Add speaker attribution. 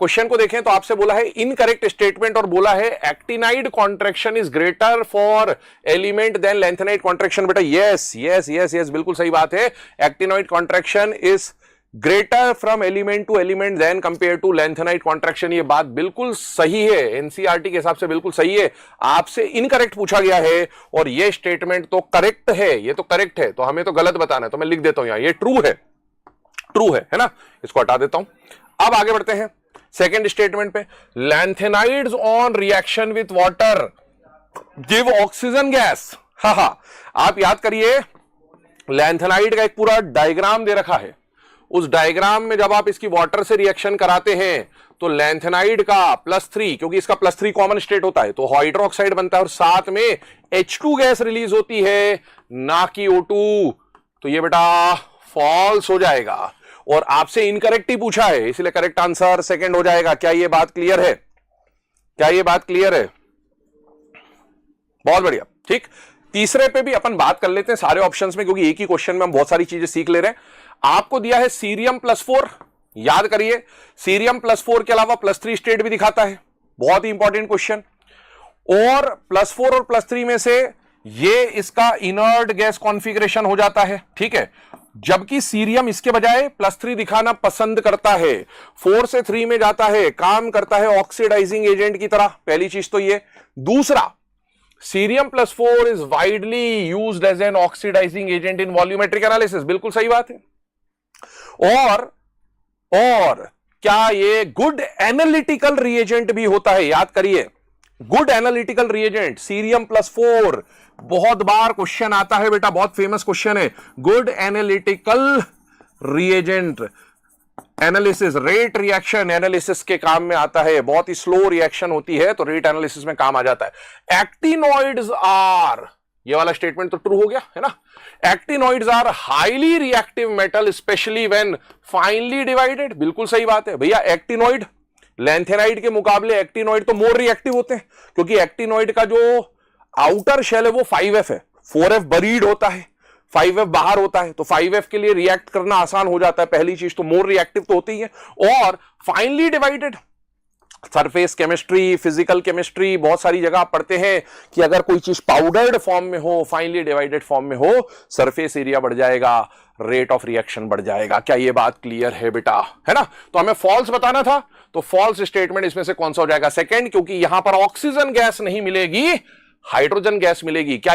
Speaker 1: Question को देखें तो आपसे बोला है इनकरेक्ट स्टेटमेंट और बोला है actinide contraction is greater for element than lanthanide contraction. बेटा यस यस यस यस, बिल्कुल सही बात है। Actinoid contraction is greater from element to element than compare to lanthanide contraction. ये बात बिल्कुल सही है, एनसीईआरटी के हिसाब से बिल्कुल सही है। आपसे इनकरेक्ट पूछा गया है और ये स्टेटमेंट तो करेक्ट है, ये तो करेक्ट है, तो हमें तो गलत बताना है, तो मैं लिख देता हूं यहां ये ट्रू है, ट्रू है ना, इसको हटा देता हूं। अब आगे बढ़ते हैं सेकेंड स्टेटमेंट पे। Lanthanides on reaction with water give oxygen gas. आप याद करिए लैंथेनाइड का एक पूरा डायग्राम दे रखा है, उस डायग्राम में जब आप इसकी वाटर से रिएक्शन कराते हैं तो लैंथेनाइड का +3, क्योंकि इसका +3 कॉमन स्टेट होता है, तो हाइड्रोक्साइड बनता है और साथ में H2 गैस रिलीज होती है, ना कि O2। तो ये बेटा फॉल्स हो जाएगा और आपसे इनकरेक्ट ही पूछा है, इसलिए करेक्ट आंसर सेकंड हो जाएगा। क्या ये बात क्लियर है? क्या ये बात क्लियर है? बहुत बढ़िया, ठीक। तीसरे पे भी अपन बात कर लेते हैं सारे ऑप्शंस में, क्योंकि एक ही क्वेश्चन में हम बहुत सारी चीजें सीख ले रहे हैं। आपको दिया है सीरियम +4, याद करिए सीरियम +4 के अलावा +3 स्टेट भी दिखाता है, बहुत ही इंपॉर्टेंट क्वेश्चन। और +4 और +3 में से ये इसका इनर्ट गैस कॉन्फ़िगरेशन हो जाता है, ठीक है, जबकि सीरियम इसके बजाय +3 दिखाना पसंद करता है, 4 से 3 में जाता है, काम करता है ऑक्सीडाइजिंग एजेंट की तरह। पहली चीज तो ये। दूसरा, cerium +4 is widely used as an oxidising agent in volumetric analysis. बिल्कुल सही बात है। और क्या ये गुड एनालिटिकल रिएजेंट भी होता है? याद करिए, गुड एनालिटिकल रिएजेंट सीरियम +4 बहुत बार क्वेश्चन आता है बेटा, बहुत फेमस क्वेश्चन है। Good analytical reagent analysis, rate reaction analysis के काम में आता है। बहुत ही स्लो रिएक्शन होती है तो रेट एनालिसिस में काम आ जाता है। एक्टिनॉइड्स आर, ये वाला स्टेटमेंट तो ट्रू हो गया है ना। Actinoids are highly reactive metal specially when finely divided. बिल्कुल सही बात है भैया। एक्टिनॉइड लैंथेनाइड के मुकाबले एक्टिनॉइड तो मोर रिएक्टिव होते हैं, क्योंकि एक्टिनॉइड का जो आउटर शेल है वो 5F है, 4F बरीड होता है, 5F बाहर होता है, तो 5F के लिए रिएक्ट करना आसान हो जाता है। पहली चीज तो मोर रिएक्टिव तो होती है। और finally divided, surface chemistry, physical chemistry, बहुत सारी जगह आप पढ़ते हैं कि अगर कोई चीज पाउडर्ड फॉर्म में हो, फाइनली डिवाइडेड फॉर्म में हो, सरफेस एरिया बढ़ जाएगा, रेट ऑफ रिएक्शन बढ़ जाएगा। क्या ये बात क्लियर है बेटा? है ना। तो हमें फॉल्स बताना था, तो फॉल्स स्टेटमेंट इसमें से कौन सा हो जाएगा? सेकंड, क्योंकि यहां पर ऑक्सीजन गैस नहीं मिलेगी, हाइड्रोजन गैस मिलेगी। क्या